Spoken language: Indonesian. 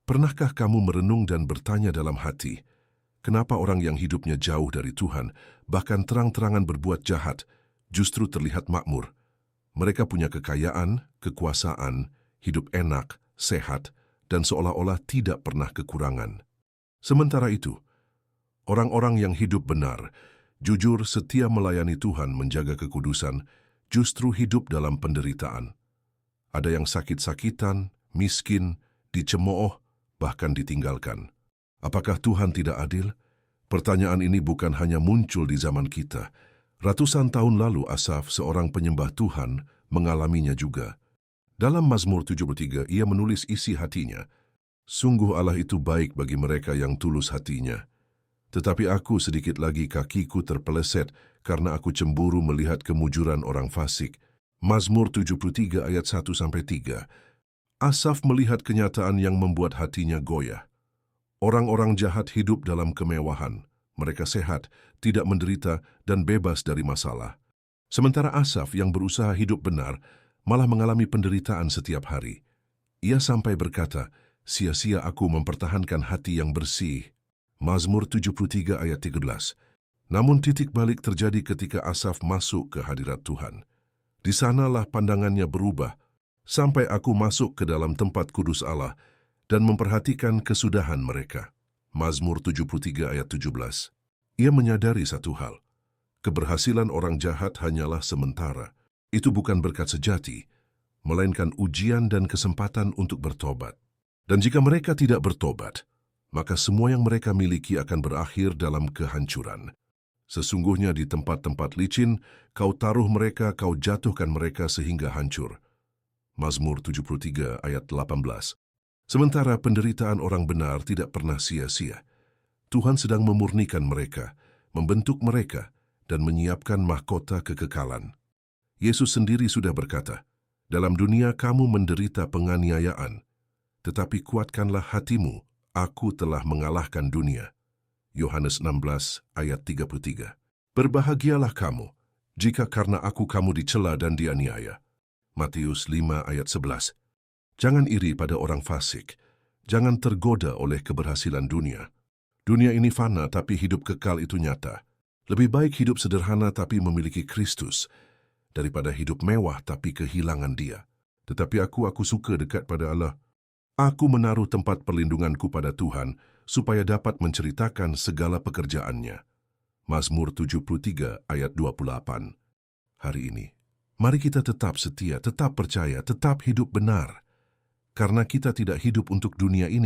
Pernahkah kamu merenung dan bertanya dalam hati, kenapa orang yang hidupnya jauh dari Tuhan, bahkan terang-terangan berbuat jahat, justru terlihat makmur? Mereka punya kekayaan, kekuasaan, hidup enak, sehat, dan seolah-olah tidak pernah kekurangan. Sementara itu, orang-orang yang hidup benar, jujur, setia melayani Tuhan, menjaga kekudusan, justru hidup dalam penderitaan. Ada yang sakit-sakitan, miskin, dicemooh, bahkan ditinggalkan. Apakah Tuhan tidak adil? Pertanyaan ini bukan hanya muncul di zaman kita. Ratusan tahun lalu Asaf, seorang penyembah Tuhan, mengalaminya juga. Dalam Mazmur 73, ia menulis isi hatinya, "Sungguh Allah itu baik bagi mereka yang tulus hatinya. Tetapi aku sedikit lagi kakiku terpeleset karena aku cemburu melihat kemujuran orang fasik." Mazmur 73 ayat 1-3. Asaf melihat kenyataan yang membuat hatinya goyah. Orang-orang jahat hidup dalam kemewahan. Mereka sehat, tidak menderita, dan bebas dari masalah. Sementara Asaf yang berusaha hidup benar malah mengalami penderitaan setiap hari. Ia sampai berkata, "Sia-sia aku mempertahankan hati yang bersih." Mazmur 73 ayat 13. Namun titik balik terjadi ketika Asaf masuk ke hadirat Tuhan. Di sanalah pandangannya berubah, sampai aku masuk ke dalam tempat kudus Allah dan memperhatikan kesudahan mereka. Mazmur 73 ayat 17. Ia menyadari satu hal, keberhasilan orang jahat hanyalah sementara. Itu bukan berkat sejati, melainkan ujian dan kesempatan untuk bertobat. Dan jika mereka tidak bertobat, maka semua yang mereka miliki akan berakhir dalam kehancuran. Sesungguhnya di tempat-tempat licin, kau taruh mereka, kau jatuhkan mereka sehingga hancur. Mazmur 73 ayat 18. Sementara penderitaan orang benar tidak pernah sia-sia. Tuhan sedang memurnikan mereka, membentuk mereka, dan menyiapkan mahkota kekekalan. Yesus sendiri sudah berkata, "Dalam dunia kamu menderita penganiayaan, tetapi kuatkanlah hatimu, aku telah mengalahkan dunia." Yohanes 16 ayat 33. Berbahagialah kamu, jika karena aku kamu dicela dan dianiaya. Matius 5 ayat 11. Jangan iri pada orang fasik. Jangan tergoda oleh keberhasilan dunia. Dunia ini fana, tapi hidup kekal itu nyata. Lebih baik hidup sederhana tapi memiliki Kristus, daripada hidup mewah tapi kehilangan Dia. Tetapi aku suka dekat pada Allah. Aku menaruh tempat perlindunganku pada Tuhan, supaya dapat menceritakan segala pekerjaannya. Mazmur 73 ayat 28. Hari ini, mari kita tetap setia, tetap percaya, tetap hidup benar. Karena kita tidak hidup untuk dunia ini.